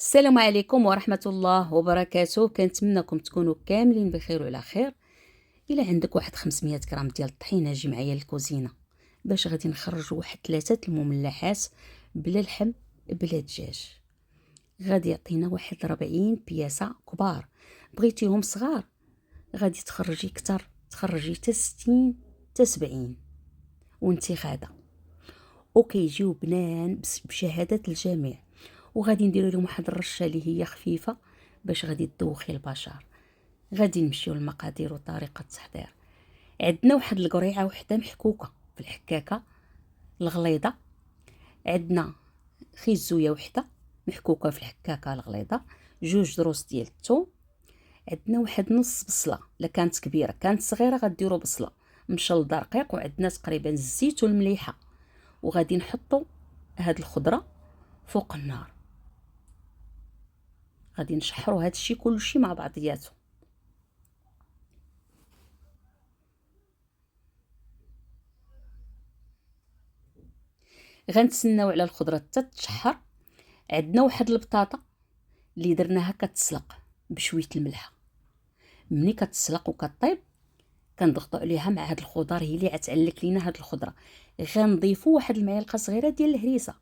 السلام عليكم ورحمة الله وبركاته. كنتمنىكم تكونوا كاملين بخير وعلى خير. إلا عندك واحد 500 غرام ديال الطحينة جي معايا للكوزينة باش غادي نخرج واحد 3 المملحات بلا لحم بلا دجاج. غادي يعطينا واحد 40 بياسة كبار، بغيتيهم صغار غادي تخرجي كتر، تخرجي حتى 60 حتى 70 وانتي غادا، وكيجيو بنان بشهادة الجميع. وغادي نديرو لهم واحد الرشه اللي هي خفيفه باش غادي تدوخي البشر. غادي نمشيو للمقادير وطريقه التحضير. عندنا واحد القريعه وحده محكوكه في الحكاكه الغليظه، عندنا خيزويه وحده محكوكه في الحكاكه الغليظه، 2 دروس ديال الثوم، عندنا واحد نص بصله، لا كانت كبيره كانت صغيره غديروا بصله مشلضه رقيق، وعندنا تقريبا الزيت والمليحه. وغادي نحطوا هاد الخضره فوق النار، غادي نشحروا هاد الشيء كلشي مع بعضياته. غنتسناو على الخضره حتى تشحر. عندنا واحد البطاطا اللي درناها كتسلق بشويه الملحه، ملي كتسلق وكطيب كنضغطوا عليها مع هاد الخضار، هي اللي غتعلك لينا هاد الخضره. غنضيفوا واحد المعلقه صغيره ديال الهريسه.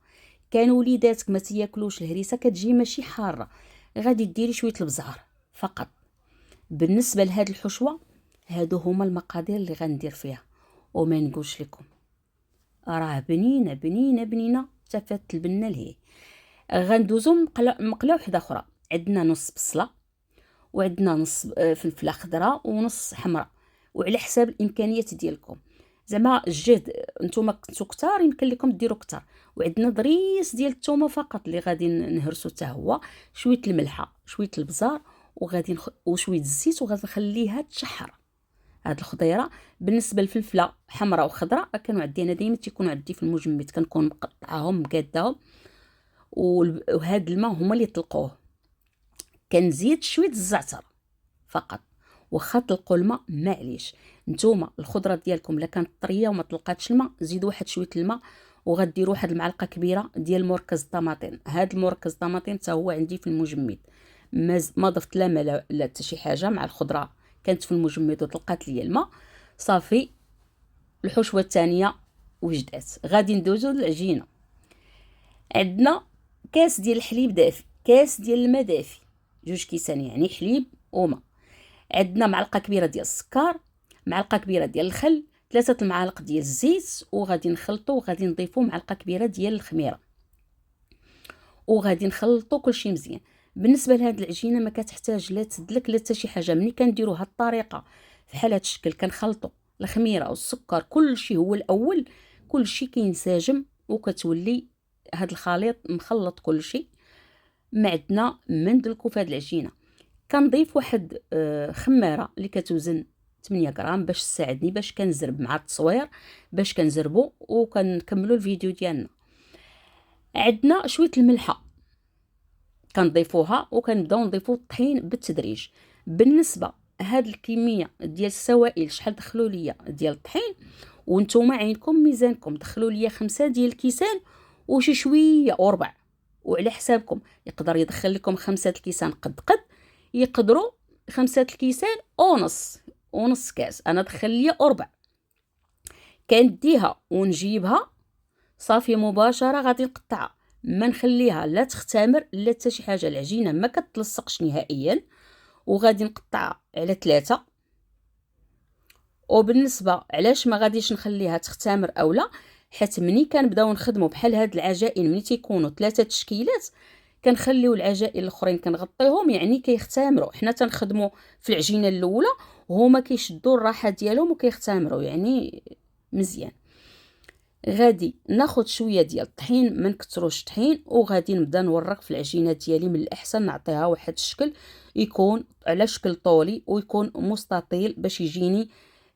كانوا وليداتك ما تياكلوش الهريسه، كتجي ماشي حاره، غادي ديري شويه البزار فقط. بالنسبه لهاد الحشوه هادو هما المقادير اللي غندير فيها، وما نقولش لكم راه بنينه بنينه بنينه تفات البنه لهي. غندوزو مقله وحده اخرى. عندنا نص بصله، وعندنا نص فلفله خضراء ونص حمراء، وعلى حساب الامكانيات ديالكم. زعما الجهد نتوما كنتو كتار يمكن لكم ديروا كتر. وعندنا ضريس ديال الثومه فقط اللي غادي نهرسو حتى هو، شويه الملحه شويه البزار وشويه الزيت، وغادي نخليها تشحر هاد الخضيره. بالنسبه للفلفله حمراء وخضراء كانوا عندي انا ديما تيكونوا عندي في المجمد، كنكون مقطعاهم مقاداهم، وهاد الماء هما اللي طلقوه. كنزيد شويه الزعتر فقط، واخا طلقوا الماء معليش. نتوما الخضره ديالكم الا كانت طريه وما طلقاتش الماء زيدوا واحد شويه الماء، وغديروا واحد المعلقه كبيره ديال مركز الطماطم. هاد المركز الطماطم حتى هو عندي في المجمد، ما ضفت لا ما لا حتى شي حاجه مع الخضره، كانت في المجمد وطلقات ليا الماء صافي. الحشوه الثانيه وجدات. غادي ندوزو للعجينه. عندنا كاس ديال الحليب دافي، كاس ديال الماء دافي، 2 كيسان يعني حليب وماء. عندنا معلقه كبيره ديال السكر، معلقه كبيره ديال الخل، 3 المعالق ديال الزيت، وغادي نخلطو وغادي نضيفو معلقه كبيره ديال الخميره، وغادي نخلطو كلشي مزيان. بالنسبه لهاد العجينه ما كتحتاج لا تدلك لا حتى شي حاجه. ملي كنديرو هاد الطريقه بحال هاد الشكل كنخلطو الخميره والسكر كلشي هو الاول، كلشي كينسجم وكتولي هاد الخليط مخلط كلشي. ما عندنا ما ندلكو في هاد العجينه. كنضيف واحد خماره اللي كتوزن 8 غرام باش تساعدني باش كنزرب مع التصوير، باش كنزربو وكنكملوا الفيديو ديالنا. عندنا شويه الملحه كنضيفوها، وكنبداو نضيفو الطحين بالتدريج. بالنسبه هاد الكميه ديال السوائل شحال دخلوا ليا ديال الطحين، وانتم عينكم ميزانكم، دخلوا ليا 5 ديال الكيسان وشي شويه وربع، وعلى حسابكم. يقدر يدخل لكم 5 الكيسان قد قد، يقدروا 5 الكيسان ونص كاس. انا دخل ليا وربع. كنديها ونجيبها صافي مباشره غادي نقطعها، ما نخليها لا تختمر لا حتى شي حاجه. العجينه ما كتلصقش نهائيا، وغادي نقطعها على 3. وبالنسبه علاش ما غاديش نخليها تختمر اولا، حيت ملي كنبداو نخدموا بحال هاد العجائن ملي تيكونوا 3 تشكيلات كنخليو العجائن الاخرين كنغطيهم يعني كيختمروا. حنا تنخدموا في العجينه الاولى وهما كيشدوا الراحه ديالهم وكيختمروا يعني مزيان. غادي ناخذ شويه ديال الطحين، ما نكثروش الطحين، وغادي نبدا نورق في العجينه ديالي. من الاحسن نعطيها واحد الشكل يكون على شكل طولي ويكون مستطيل باش يجيني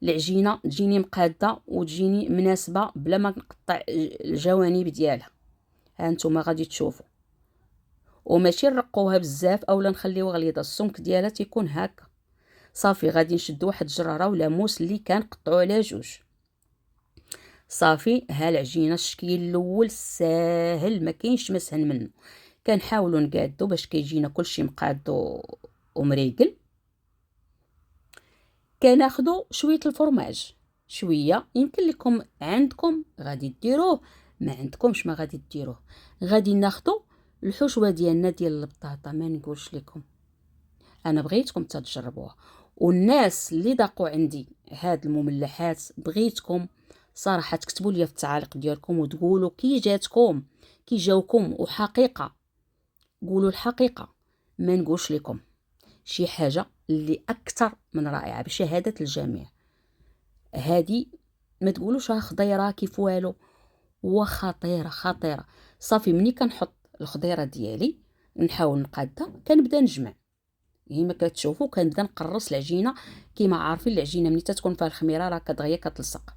العجينه تجيني مقاده وتجيني مناسبه بلا ما نقطع الجوانب ديالها. ها نتوما غادي تشوفوا، وماشي نرقوها بزاف اولا نخليوها غليظه، السمك ديالها تيكون هكا صافي. غادي نشد واحد الجراره ولا موس اللي كنقطعو على 2 صافي. ها العجينه الشكل الاول ساهل ما كاينش ما سهل منه. كنحاولوا نقادو باش كيجينا كلشي مقادو ومريقل. كناخدو شويه الفرماج، شويه يمكن لكم عندكم غادي ديروه، ما عندكمش ما غادي ديروه. غادي ناخدو الحشوه ديالنا ديال البطاطا، ما نقولش لكم، انا بغيتكم تجربوها. والناس اللي ذاقوا عندي هاد المملحات بغيتكم صراحه تكتبوا لي في التعاليق ديالكم وتقولوا كي جاتكم، كي جاوكم. وحقيقه قولوا الحقيقه، ما نقولش لكم شي حاجه اللي اكثر من رائعه بشهاده الجميع. هادي ما تقولوش راه خضيره كيف والو، وخطيره خطيره. صافي ملي كنحط الخضيره ديالي نحاول نقادها، كنبدا نجمع كما كتشوفوا، كنبدا نقرص العجينه. كيما عارفين العجينه ملي تتكون فيها الخميره راه كدغيا كتلصق.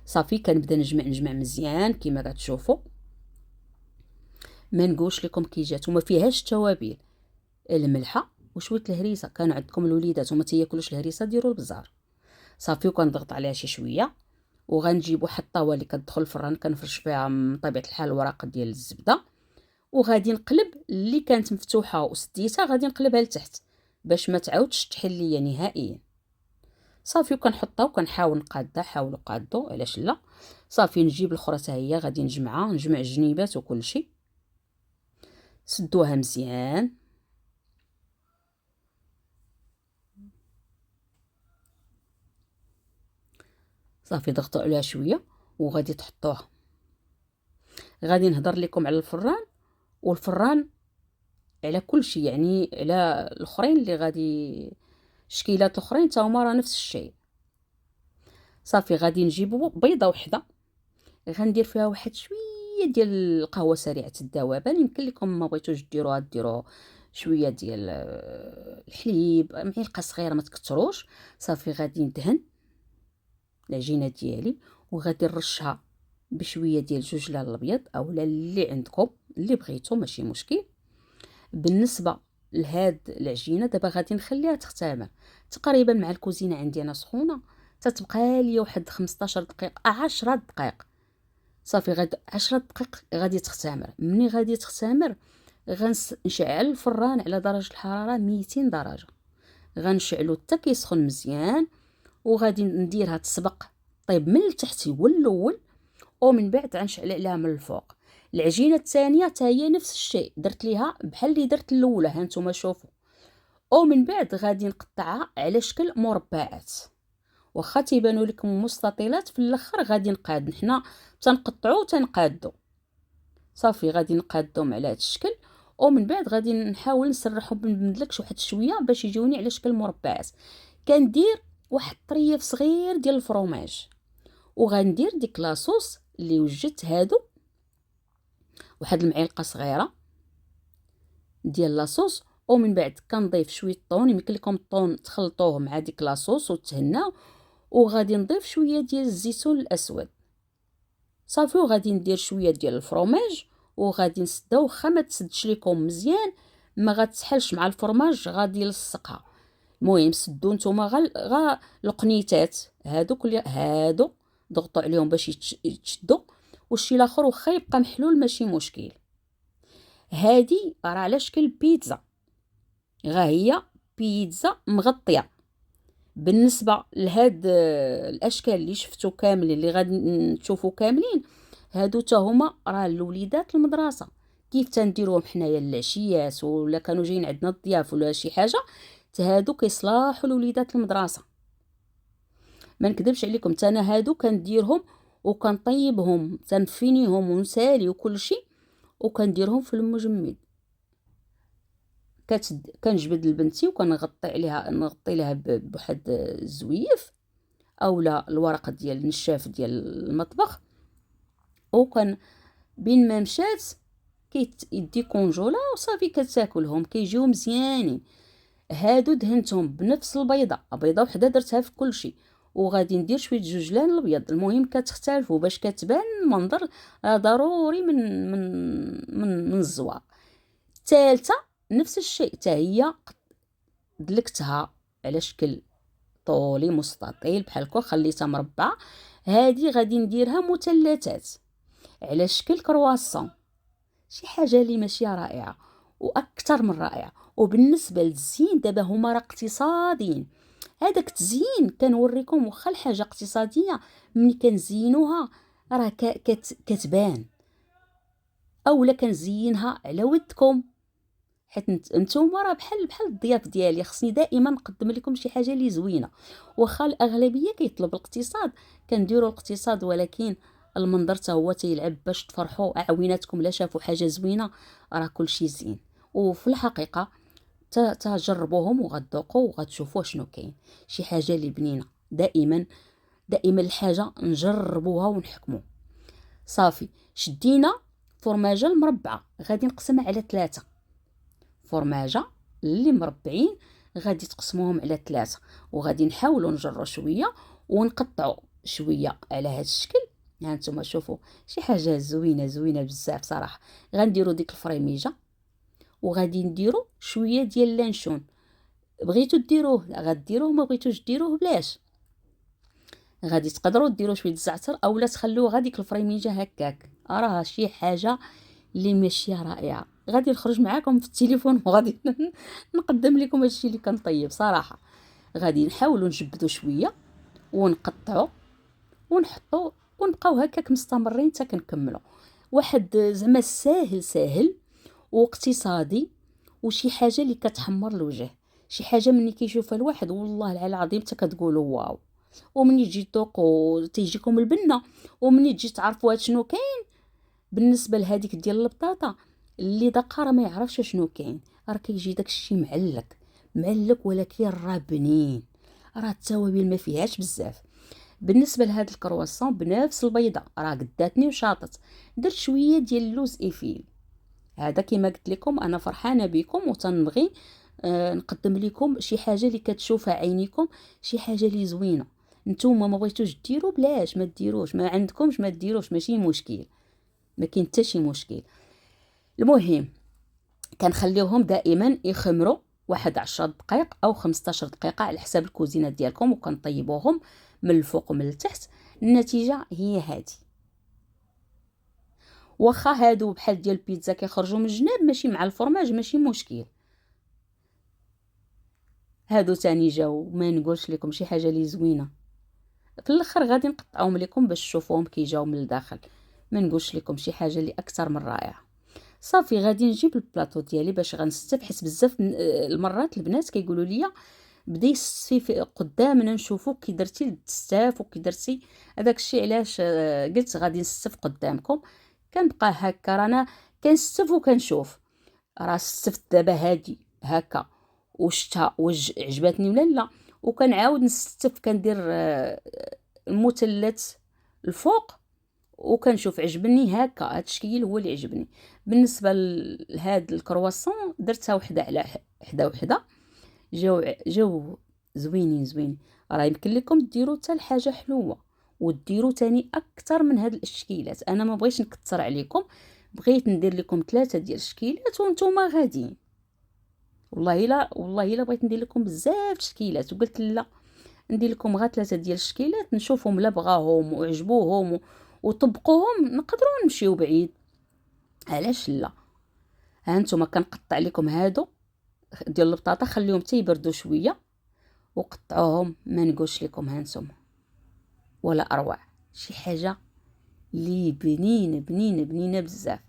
صافي كنبدا نجمع مزيان كيما كتشوفوا. ما نقولش لكم كي جات، وما فيهاش التوابل، الملحه وشويه الهريسه. كانوا عندكم الوليدات وما تياكلوش الهريسه ديروا البزار. صافي وكنضغط عليها شي شويه، وغنجيب واحد الطاوه اللي كتدخل الفران كنفرش فيها من طبيعه الحال ورقه ديال الزبده، وغادي نقلب اللي كانت مفتوحه وسديتها غادي نقلبها لتحت باش ما تعاودش تحل ليا نهائيا. صافي وكنحطها وكنحاول نقادها، حاولوا قادوا علاش لا. صافي نجيب الاخرى حتى هي غادي نجمع الجنيبات وكل شيء. سدوها مزيان، صافي ضغطوا عليها شويه وغادي تحطوها. غادي نهضر لكم على الفران، والفران على كل شيء، يعني على الاخرين اللي غادي شكيلات الاخرين تا هما راه نفس الشيء. صافي غادي نجيبوا بيضه وحده، غندير فيها واحد شويه ديال القهوه سريعه الذوبان. يمكن لكم ما بغيتوش ديروها ديروا شويه ديال الحليب، معلقه صغيره ما تكثروش. صافي غادي ندهن العجينه ديالي وغادي نرشها بشويه ديال الجوجلان الابيض اولا اللي عندكم اللي بغيتو، ماشي مشكل. بالنسبه لهاد العجينه دابا غادي نخليها تختمر تقريبا مع الكوزينه عندي انا سخونه، تتبقى لي واحد 15 دقيقه 10 دقائق. صافي غادي 10 دقائق غادي تختمر. ملي غادي تختمر غنشعل الفران على درجه الحراره 200 درجه، غنشعلو حتى كيسخن مزيان، وغادي نديرها تسبق طيب من التحت هو الاول، ومن بعد غنشعل عليها من الفوق. العجينه الثانيه حتى هي نفس الشيء، درت ليها بحال اللي درت الاولى، ها نتوما شوفوا. ومن بعد غادي نقطعها على شكل مربعات، واخا تيبانوا لكم مستطيلات في الاخر غادي نقاد. حنا تنقطعوا وتنقادوا. صافي غادي نقادهم على هذا الشكل، ومن بعد غادي نحاول نسرحهم بندلكش واحد شويه باش يجوني على شكل مربعات. كندير واحد طريف صغير ديال الفرماج، وغندير ديك لاصوص اللي وجدت هادو، واحد المعلقه صغيره ديال لاصوص. ومن بعد كنضيف شويه طون، يمكن لكم الطون تخلطوه مع ديك لاصوص وتهناو. وغادي نضيف شويه ديال الزيتون الاسود. صافي وغادي ندير شويه ديال الفرماج وغادي نسدها، واخا ما تسدش لكم مزيان ما غتسحلش مع الفرماج غادي يلصقها. المهم سدوا نتوما غا القنيتات هادو ضغطوا عليهم باش يتشدوا، والشي الاخر واخا يبقى محلول ماشي مشكل. هادي راه على شكل بيتزا، هي بيتزا مغطيه. بالنسبه لهاد الاشكال اللي شفتوا كاملين اللي غادي تشوفوا كاملين، هادو تا هما راه الوليدات المدرسه كيف تنديروهم حنايا العشيات ولا كانوا جايين عندنا الضياف ولا شي حاجه، هادو كيصلاحوا لوليدات المدرسه. ما نكذبش عليكم، انا هادو كنديرهم وكنطيبهم تنفينيهم ونسالي وكل شيء، وكنديرهم في المجمد. كنجبد لبنتي نغطي لها بواحد الزويف اولا الورقه ديال النشاف ديال المطبخ، وكان بين ما مشات كيدي كونجولا وصافي كتاكلهم كيجيو مزيانين. هادو دهنتهم بنفس بيضه وحده درتها في كل شيء، وغادي ندير شويه جوجلان الابيض. المهم كتختلفوا باش كتبان المنظر ضروري من الزواق. الثالثه نفس الشيء حتى هي دلكتها على شكل طولي مستطيل بحال هكا، خليتها مربعه. هذه غادي نديرها مثلثات على شكل كرواسون. شي حاجه اللي ماشي رائعه واكثر من رائعه. وبالنسبه للزين دابا هما راه اقتصاديين. هذاك التزيين كنوريكم، واخا الحاجه اقتصاديه ملي كنزينوها راه كتبان، اولا كنزينها على ودكم، حيت نتوما راه بحال الضياف ديالي، خصني دائما نقدم لكم شي حاجه اللي زوينه. واخا الاغلبيه كيطلب الاقتصاد، كنديروا الاقتصاد، ولكن المنظر حتى هو تيلعب باش تفرحوا. عويناتكم لا شافوا حاجه زوينه راه كلشي زين. وفي الحقيقه تجربوهم وغتذوقوا وغتشوفوا شنو كاين، شي حاجه اللي بنينه. دائما الحاجه نجربوها ونحكموا. صافي، شدينا فرماجه المربعه غادي نقسمها على 3. فرماجه اللي مربعين غادي تقسموهم على 3، وغادي نحاولوا نجروا شويه ونقطعوا شويه على هذا الشكل. ها انتم شوفوا، شي حاجه زوينه بزاف صراحه. غنديروا ديك الفريميجه وغادي نديروا شويه ديال اللانشون. بغيتو ديروه غديروه، ما بغيتوش ديروه بلاش. غادي تقدروا ديروا شويه الزعتر اولا تخلوه غاديك الفريميجه هكاك. راه شي حاجه اللي ماشي رائعه. غادي نخرج معاكم في التليفون وغادي نقدم لكم هادشي اللي كنطيب صراحه. غادي نحاولوا نجبدوا شويه ونقطعوا ونحطوا ونبقاو هكاك مستمرين حتى كنكملوا. واحد زعما ساهل واقتصادي، وشي حاجه اللي كتحمر الوجه. شي حاجه ملي كيشوفها الواحد والله العلي العظيم حتى كتقولوا واو. ومني تجي تذوقوا تيجيكم البنه، ومني تجي تعرفوا هاد شنو كاين. بالنسبه لهذيك ديال البطاطا اللي داقا راه ما يعرفش شنو كاين، راه كيجي داكشي معلك ولكن راه بنين، راه التوابل ما فيهاش بزاف. بالنسبه لهاد الكرواسون بنفس البيضه راه قداتني وشاطت. درت شويه ديال اللوز ايفيل. هذا كما قلت لكم انا فرحانه بكم وتنبغي نقدم لكم شي حاجه اللي كتشوفها عينيكم، شي حاجه اللي زوينه. نتوما ما بغيتوش ديروا بلاش، ما ديروش، ما عندكمش ما ديروش، ماشي مشكل، ما كاين حتى شي مشكل. المهم كنخليوهم دائما يخمروا واحد 10 دقائق او 15 دقيقه على حساب الكوزينه ديالكم، وكنطيبوهم من الفوق ومن التحت. النتيجه هي هذه. واخا هادو بحال ديال البيتزا كيخرجوا من الجناب ماشي مع الفرماج ماشي مشكل، هادو تاني جاو ما نقولش لكم شي حاجه اللي زوينه. في الاخر غادي نقطعهم لكم باش تشوفوهم كي جاو من الداخل، ما نقولش لكم شي حاجه اللي اكثر من رائعه. صافي غادي نجيب البلاطو ديالي باش غنستف، حيت بزاف المرات البنات كيقولوا لي بدي يستفي في قدامنا نشوفو كي درتي الدستاف وكي درتي هذاك الشيء. علاش قلت غادي نستف قدامكم. كنبقى هكا رانا كنستف وكنشوف. راه استفت دابا هادي هكا وشتها واش عجبتني ولا لا، وكنعاود نستف كندير المثلث الفوق وكنشوف عجبني هكا. هاد الشكل هو اللي عجبني. بالنسبه لهاد الكرواسون درتها وحده على وحده، جاو زوينين. راه يمكن لكم ديروا حتى الحاجه حلوه وديروا تاني اكثر من هاد الاشكيلات. انا ما بغيتش نكثر عليكم، بغيت ندير لكم 3 ديال الشكيلات وانتم غاديين. والله الا بغيت ندير لكم بزاف تشكيلات وقلت لا، ندير لكم غير 3 ديال الشكيلات نشوفهم لا بغاهم وعجبوهم وطبقوهم نقدروا نمشيو بعيد. علاش لا؟ ها انتم كنقطع لكم هادو ديال البطاطا، خليهم حتى يبردوا شويه وقطعوهم. ما نقولش لكم ها انتم ولا اروع، شي حاجه لي بنينه بزاف.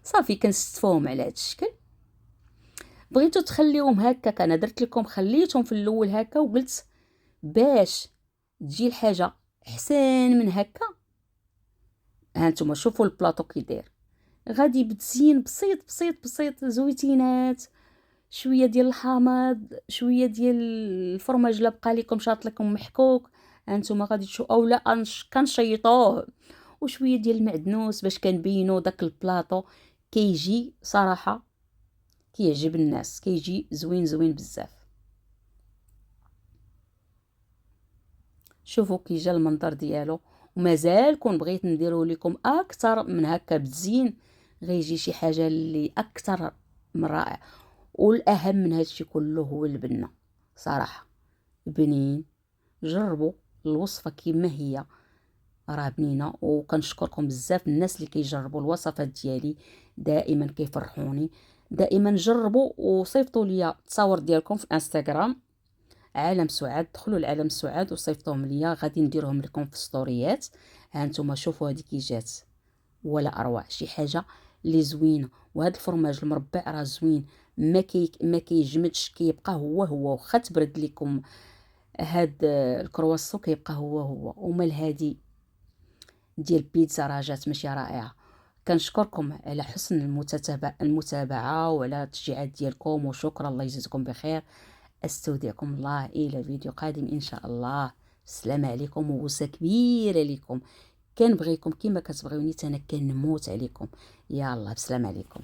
صافي كنستفوهم على هذا الشكل. بغيتو تخليهم هكاك، انا درت لكم خليتهم في الاول هكا وقلت باش تجي الحاجه احسن من هكا. ها انتم شوفوا البلاطو كي داير، غادي بتزين بسيط زويتينات، شويه ديال الحامض، شويه ديال الفرماج لا بقى لكم شاط لكم محكوك. ها انتم غادي تشوفوا اولا كنشيطوه، وشويه ديال المعدنوس باش كنبينوا داك البلاطو. كيجي صراحه كيعجب الناس، كيجي زوين بزاف. شوفوا كي جا المنظر ديالو. ومازال كون بغيت نديرو لكم اكثر من هكا بتزين غيجي شي حاجه اللي اكثر من رائع. والاهم من هادشي كله هو البنه صراحه. بنين، جربوا الوصفه كما هي، راه بنينه. وكنشكركم بزاف الناس اللي كيجربوا الوصفات ديالي، دائما كيفرحوني. دائما جربوا وصيفطوا لي التصاور ديالكم في انستغرام عالم سعاد. دخلوا لعالم سعاد وصيفطوهم ليا، غادي نديرهم لكم في ستوريات. ها انتم شوفوا هذه كي جات، ولا اروع، شي حاجه اللي زوينه. وهذا الفرماج المربع راه زوين، ما كيجمدش، كيبقى هو هو، واخا تبرد لكم هاد الكرواسو كيبقى هو هو. وما الهادي ديال البيتزا راه جات ماشي رائعه. كنشكركم على حسن المتابعه وعلى التشجيعات ديالكم، وشكرا، الله يجزيكم بخير. استودعكم الله الى فيديو قادم ان شاء الله. السلام عليكم، وبوسه كبيره لكم. كنبغيكم كما كتبغيوني، انا كنموت عليكم. يلا بسلام عليكم.